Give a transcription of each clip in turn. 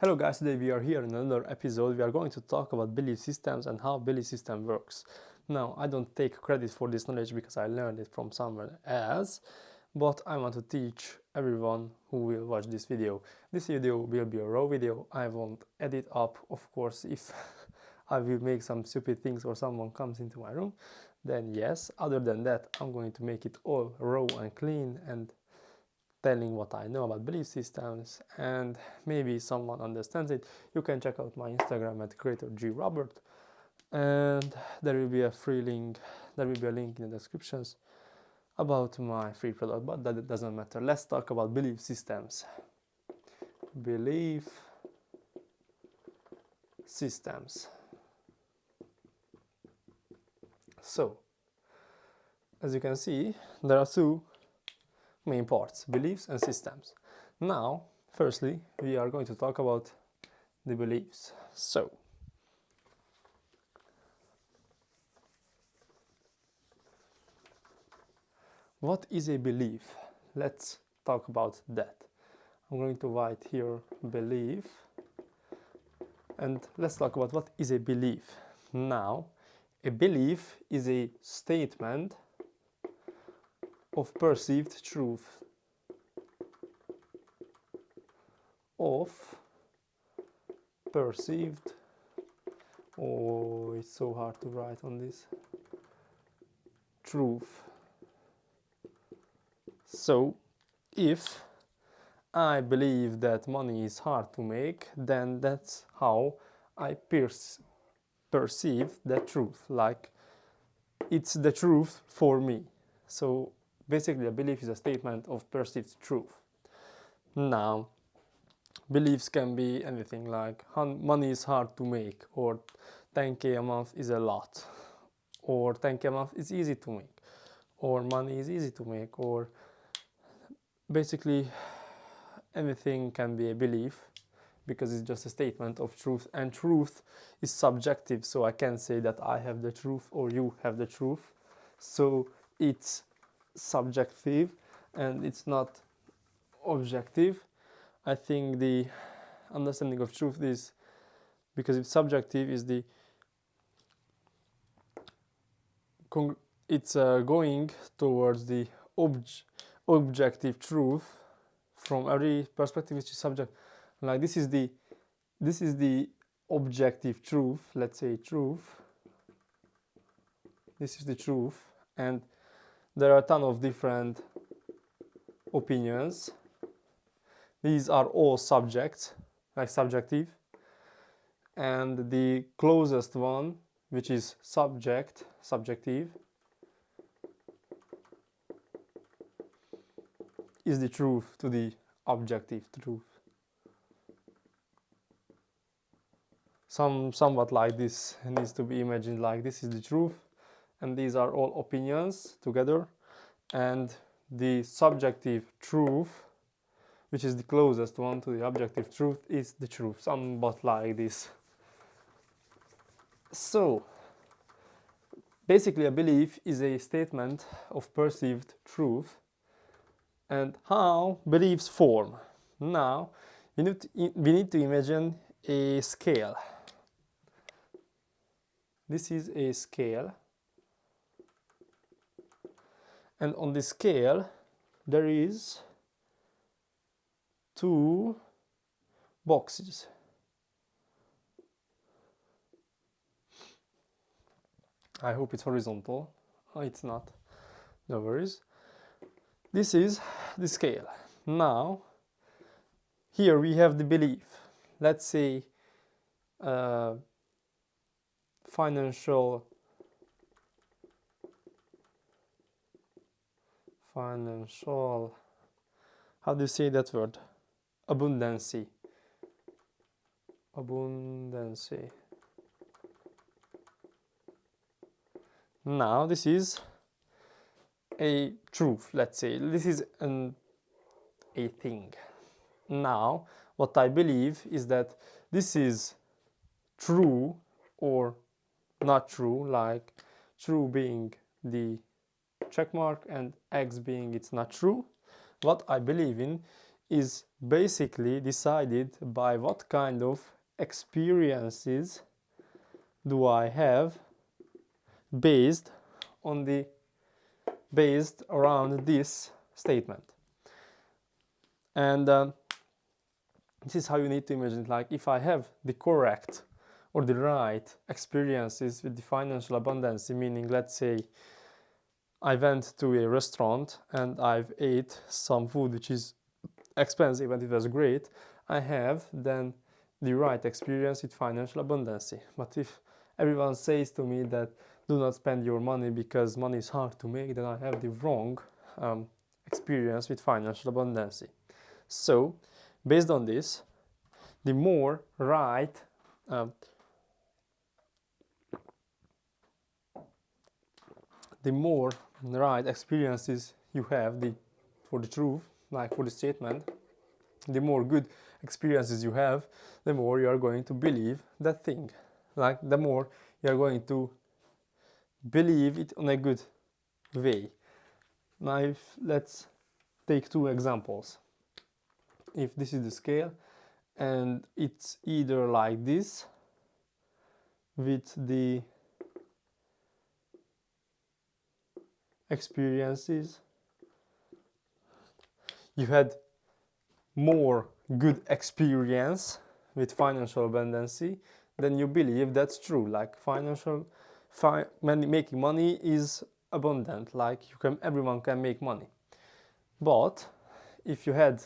Hello guys, today we are here in another episode. We are going to talk about belief systems and how belief system works. Now, I don't take credit for this knowledge because I learned it from someone else, but I want to teach everyone who will watch this video. This video will be a raw video. I won't edit up, of course, if I will make some stupid things or someone comes into my room, then yes. Other than that, I'm going to make it all raw and clean and telling what I know about belief systems, and maybe someone understands it. You can check out my Instagram at CreatorGRobert, and there will be a link in the descriptions about my free product, but that doesn't matter. Let's talk about belief systems. Belief systems. So, as you can see, there are two main parts: beliefs and systems. Now, firstly, we are going to talk about the beliefs. So, what is a belief? Let's talk about that. I'm going to write here belief, and let's talk about what is a belief. Now, a belief is a statement of perceived truth, oh, it's so hard to write on this, truth. So, if I believe that money is hard to make, then that's how I perceive that truth, like it's the truth for me. So basically a belief is a statement of perceived truth. Now, beliefs can be anything, like money is hard to make, or 10k a month is a lot, or 10k a month is easy to make, or money is easy to make, or basically anything can be a belief, because it's just a statement of truth, and truth is subjective, so I can't say that I have the truth or you have the truth. So it's subjective and it's not objective. I think the understanding of truth is, because it's subjective, is it's going towards the objective truth from every perspective which is subject. Like this is the objective truth, let's say truth. This is the truth, and there are a ton of different opinions. These are all subjects, like subjective, and the closest one, which is subjective, is the truth to the objective truth. Somewhat like this needs to be imagined, like this is the truth, and these are all opinions together, and the subjective truth, which is the closest one to the objective truth, is the truth, somewhat like this. So basically a belief is a statement of perceived truth. And how beliefs form? Now we need to imagine a scale. This is a scale, and on the scale there is two boxes. I hope it's horizontal. Oh, it's not. No worries. This is the scale. Now, here we have the belief. Let's say financial, how do you say that word? Abundancy. Now this is a truth, let's say. This is a thing. Now what I believe is that this is true or not true, like true being the check mark and X being it's not true. What I believe in is basically decided by what kind of experiences do I have based around this statement. And this is how you need to imagine it. Like, if I have the correct or the right experiences with the financial abundance, meaning, let's say I went to a restaurant and I've ate some food which is expensive and it was great, I have then the right experience with financial abundance. But if everyone says to me that do not spend your money because money is hard to make, then I have the wrong experience with financial abundance. So based on this, the more right experiences you have for the truth, like for the statement, the more good experiences you have, the more you are going to believe that thing. Like, the more you are going to believe it on a good way. Now, let's take two examples. If this is the scale and it's either like this with the experiences, you had more good experience with financial abundance, then you believe that's true. Like, making money is abundant. Like, everyone can make money. But if you had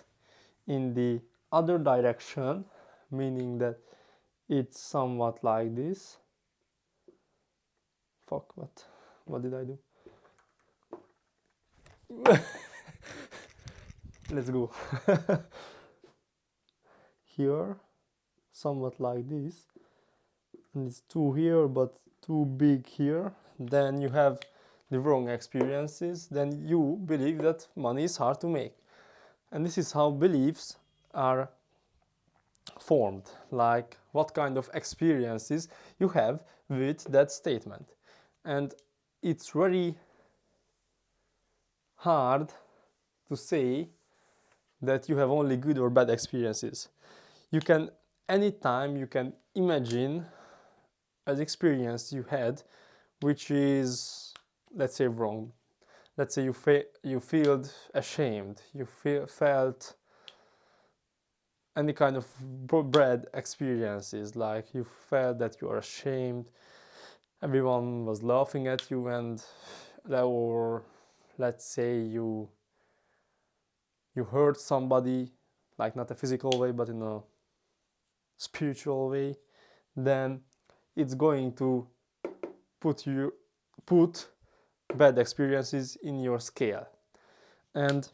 in the other direction, meaning that it's somewhat like this. What did I do? Let's go. Here, somewhat like this, and it's too here but too big here, then you have the wrong experiences. Then you believe that money is hard to make. And this is how beliefs are formed, like what kind of experiences you have with that statement. And it's very hard to say that you have only good or bad experiences. Anytime you can imagine an experience you had which is, let's say, wrong. Let's say you felt ashamed, you felt any kind of bad experiences, like you felt that you are ashamed, everyone was laughing at you, or let's say you hurt somebody, like not a physical way but in a spiritual way, then it's going to put bad experiences in your scale. And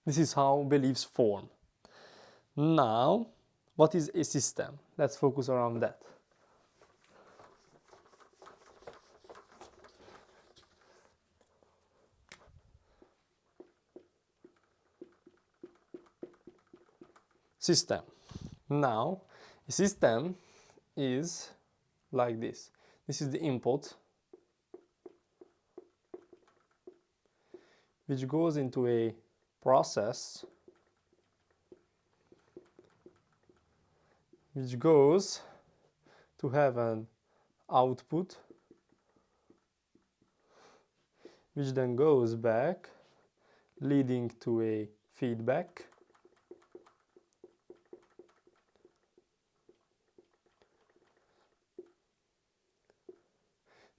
this is how beliefs form. Now, what is a system? Let's focus around that. System. Now, a system is like this. This is the input, which goes into a process, which goes to have an output, which then goes back, leading to a feedback,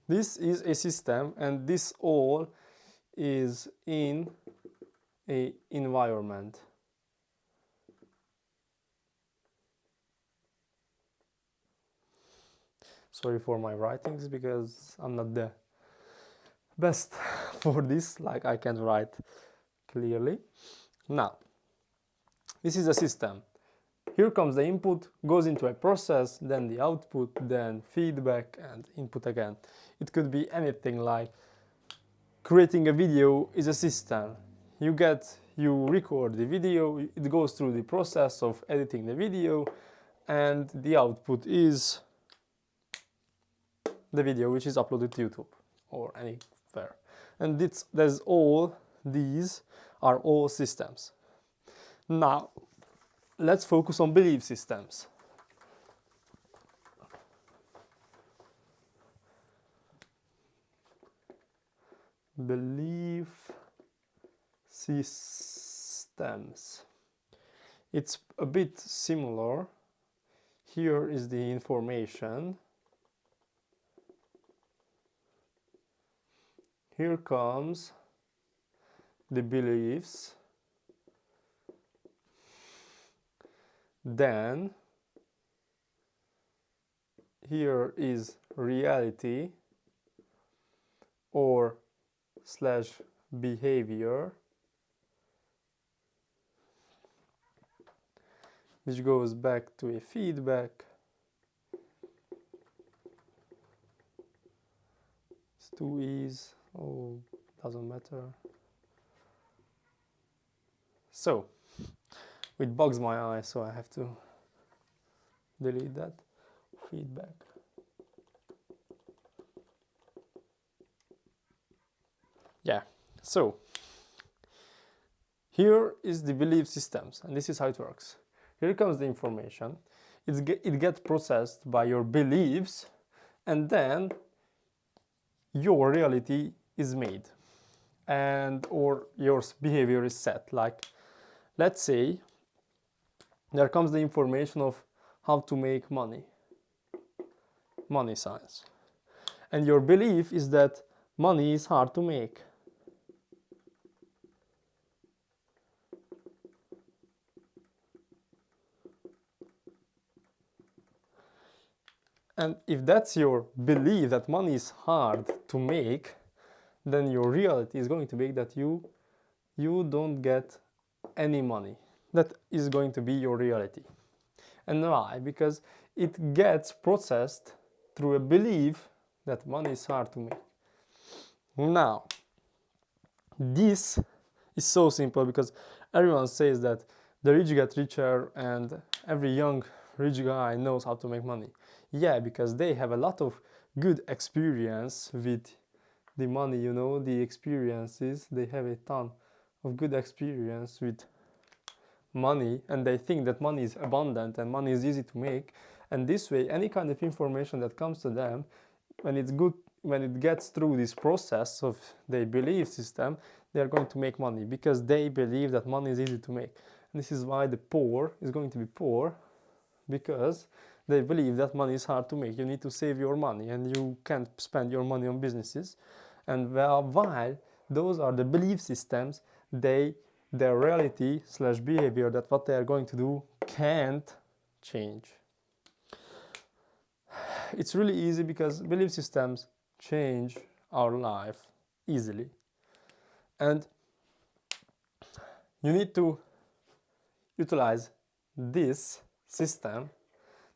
this is a system, and this all is in an environment. Sorry for my writings, because I'm not the best for this, like I can't write clearly. Now, this is a system. Here comes the input, goes into a process, then the output, then feedback and input again. It could be anything, like creating a video is a system. You record the video, it goes through the process of editing the video, and the output is the video which is uploaded to YouTube or anywhere. And these are all systems. Now, let's focus on belief systems. Belief systems. It's a bit similar. Here is the information. Here comes the beliefs. Then here is reality or slash behavior, which goes back to a feedback. It's 2 E's. Oh, doesn't matter. So, it bugs my eye, so I have to delete that. Feedback. Yeah, so here is the belief systems, and this is how it works. Here comes the information. It gets processed by your beliefs, and then your reality is made, and or your behavior is set. Like, let's say there comes the information of how to make money science, and your belief is that money is hard to make. And if that's your belief that money is hard to make, then your reality is going to be that you don't get any money. That is going to be your reality. And why? Because it gets processed through a belief that money is hard to make. Now, this is so simple because everyone says that the rich get richer and every young rich guy knows how to make money. Yeah, because they have a lot of good experience with the money, the experiences. They have a ton of good experience with money, and they think that money is abundant and money is easy to make. And this way, any kind of information that comes to them, when it gets through this process of their belief system, they are going to make money because they believe that money is easy to make. And this is why the poor is going to be poor, because they believe that money is hard to make. You need to save your money and you can't spend your money on businesses. And while those are the belief systems, their reality slash behavior, that what they are going to do, can't change. It's really easy because belief systems change our life easily. And you need to utilize this system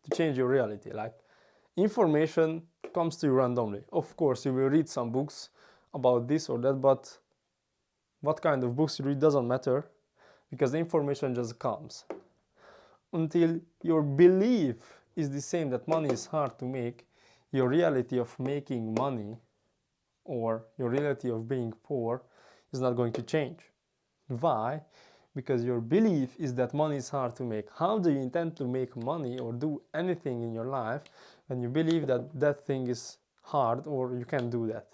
to change your reality. Like, information comes to you randomly. Of course, you will read some books about this or that, but what kind of books you read doesn't matter, because the information just comes. Until your belief is the same that money is hard to make, your reality of making money or your reality of being poor is not going to change. Why? Because your belief is that money is hard to make. How do you intend to make money or do anything in your life when you believe that that thing is hard or you can't do that?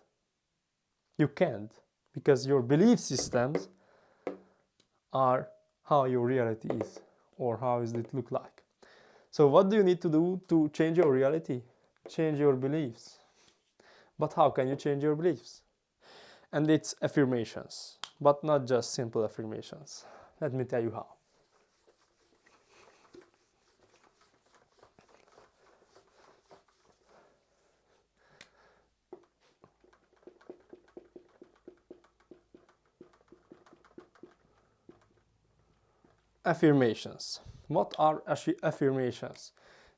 You can't, because your belief systems are how your reality is, or how does it look like. So what do you need to do to change your reality? Change your beliefs. But how can you change your beliefs? And it's affirmations, but not just simple affirmations. Let me tell you how. Affirmations. What are affirmations?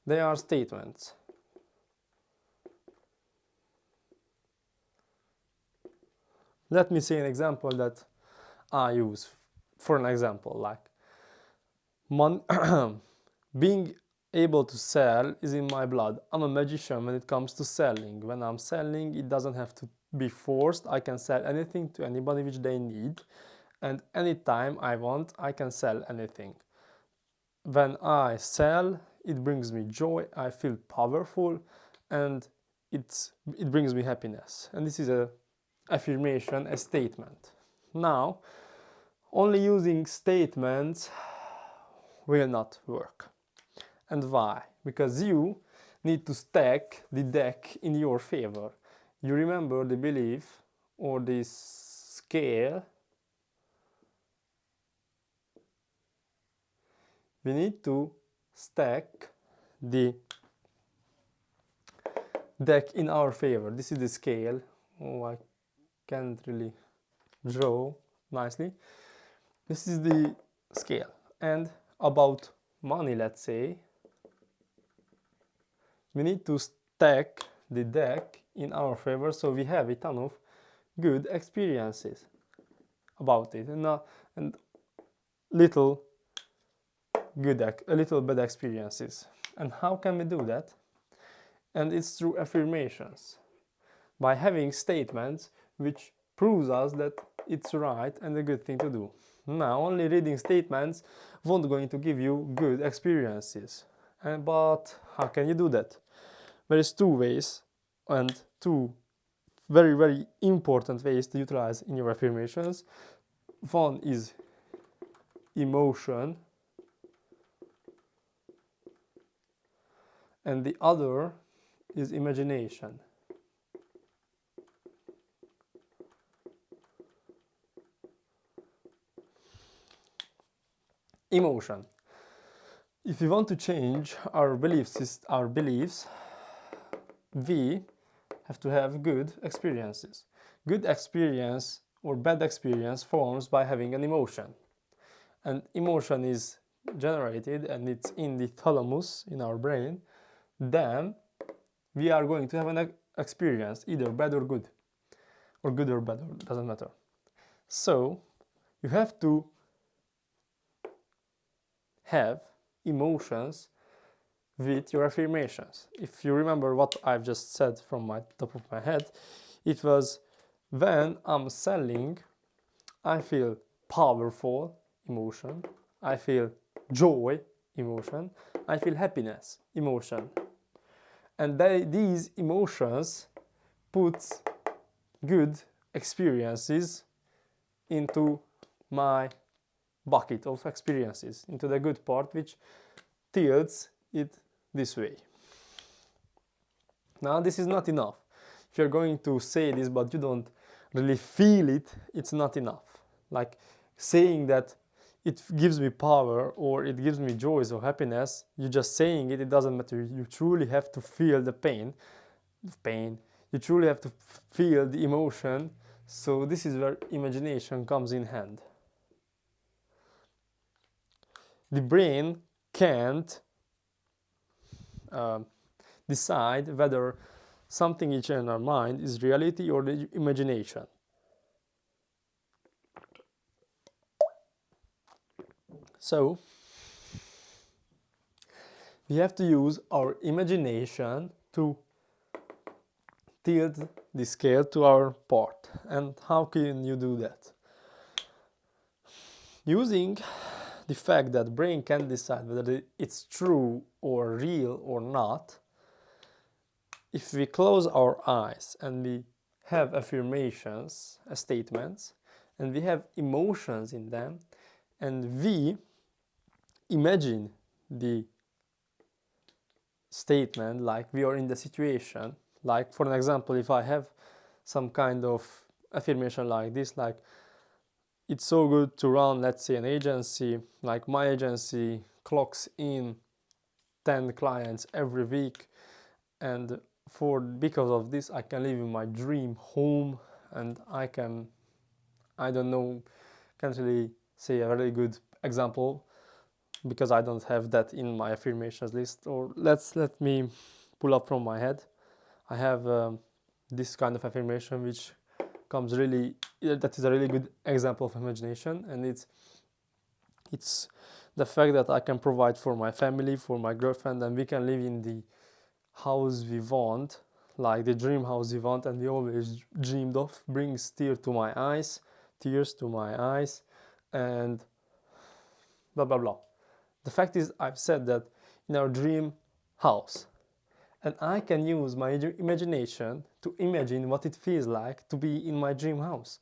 They are statements. Let me say an example that I use. For an example, like being able to sell is in my blood. I'm a magician when it comes to selling. When I'm selling, it doesn't have to be forced. I can sell anything to anybody which they need. and anytime I want, I can sell anything. When I sell, it brings me joy, I feel powerful, and it brings me happiness. And this is a affirmation, a statement. Now, only using statements will not work. And why? Because you need to stack the deck in your favor. You remember the belief or the scale. We need to stack the deck in our favor. This is the scale. Oh, I can't really draw nicely. This is the scale. And about money, let's say, we need to stack the deck in our favor so we have a ton of good experiences about it and little bad experiences. And how can we do that? And it's through affirmations, by having statements which proves us that it's right and a good thing to do. Now, only reading statements won't going to give you good experiences. But how can you do that? There is two ways, and two very, very important ways to utilize in your affirmations. One is emotion, and the other is imagination. Emotion. If we want to change our beliefs, we have to have good experiences. Good experience or bad experience forms by having an emotion. And emotion is generated and it's in the thalamus in our brain. Then we are going to have an experience, either bad or good or bad, doesn't matter. So you have to have emotions with your affirmations. If you remember what I've just said from my top of my head, it was, when I'm selling, I feel powerful, emotion, I feel joy, emotion, I feel happiness, emotion. And these emotions put good experiences into my bucket of experiences, into the good part, which tilts it this way. Now, this is not enough. If you're going to say this but you don't really feel it, it's not enough. Like saying that it gives me power or it gives me joy or happiness, you're just saying it, it doesn't matter. You truly have to feel the pain. You truly have to feel the emotion. So this is where imagination comes in hand. The brain can't decide whether something is in our mind is reality or the imagination. So we have to use our imagination to tilt the scale to our part. And how can you do that? Using the fact that brain can decide whether it's true or real or not. If we close our eyes and we have affirmations, statements, and we have emotions in them, and we imagine the statement like we are in the situation, like for an example, if I have some kind of affirmation like this, like it's so good to run, let's say, an agency, like my agency clocks in 10 clients every week, and because of this I can live in my dream home, and I don't know, can't really say a very good example because I don't have that in my affirmations list. Or let me pull up from my head. I have this kind of affirmation which that is a really good example of imagination, and it's the fact that I can provide for my family, for my girlfriend, and we can live in the house we want, like the dream house we want and we always dreamed of, brings tears to my eyes, and blah blah blah. The fact is, I've said that in our dream house, and I can use my imagination to imagine what it feels like to be in my dream house.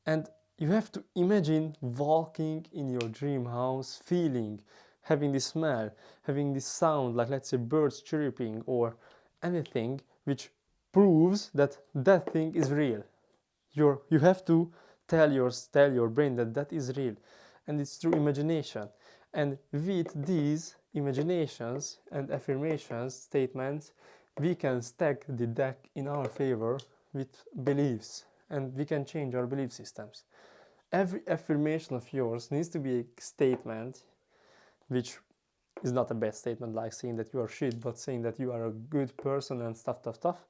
And you have to imagine walking in your dream house, feeling, having this smell, having this sound, like let's say birds chirping or anything which proves that that thing is real. You have to tell your brain that that is real, and it's through imagination. And with these imaginations and affirmations statements, we can stack the deck in our favor with beliefs, and we can change our belief systems. Every affirmation of yours needs to be a statement which is not a bad statement like saying that you are shit, but saying that you are a good person and stuff.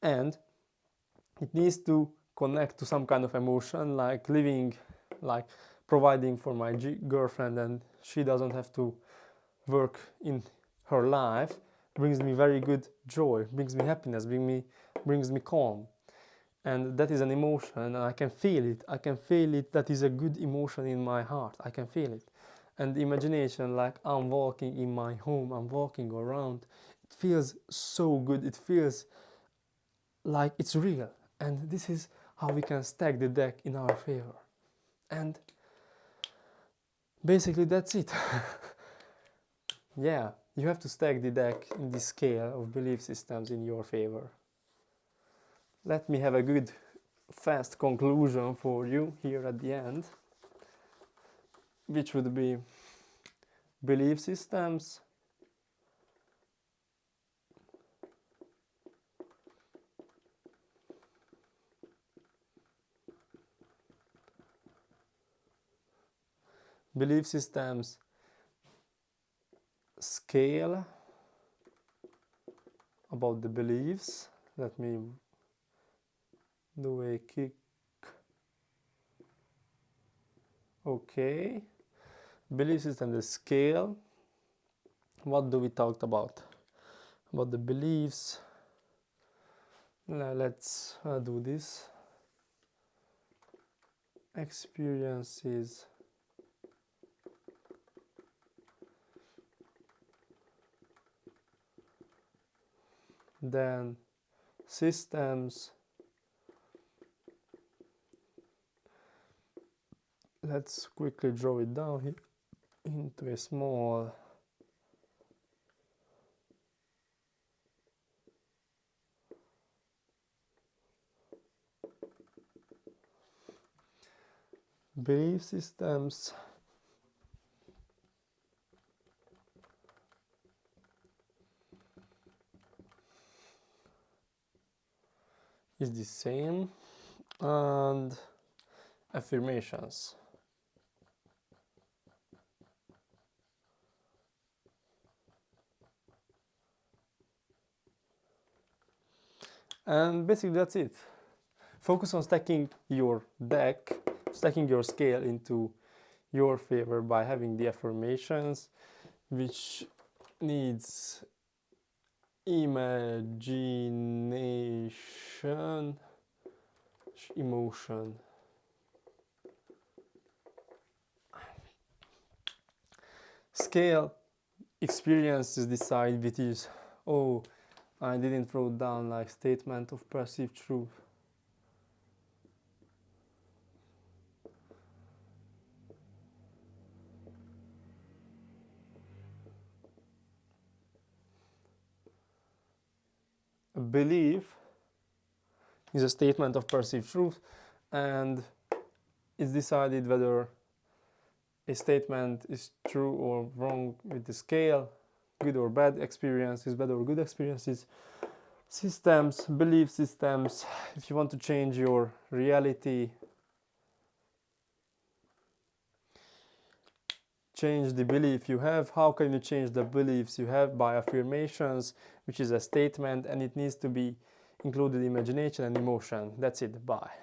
And it needs to connect to some kind of emotion, like living, like providing for my girlfriend, and she doesn't have to work in her life, brings me very good joy, brings me happiness, brings me calm. And that is an emotion, and I can feel it. That is a good emotion in my heart. I can feel it. And the imagination, like I'm walking in my home, I'm walking around, it feels so good. It feels like it's real. And this is how we can stack the deck in our favor. And basically that's it. Yeah, you have to stack the deck in this scale of belief systems in your favor. Let me have a good fast conclusion for you here at the end, which would be belief systems scale about the beliefs. Let me do a kick. Okay, belief system, the scale. What do we talk about the beliefs? Now let's do this. Experiences, then systems. Let's quickly draw it down here into a small belief systems. Is the same, and affirmations. And basically that's it. Focus on stacking your deck, stacking your scale into your favor by having the affirmations, which needs imagination, emotion. Scale experiences decide, which is, oh, I didn't wrote down like statement of perceived truth. A belief is a statement of perceived truth, and it's decided whether a statement is true or wrong with the scale, good or bad experiences, bad or good experiences. Systems, belief systems. If you want to change your reality, change the belief you have. How can you change the beliefs you have? By affirmations, which is a statement, and it needs to be included imagination and emotion. That's it. Bye.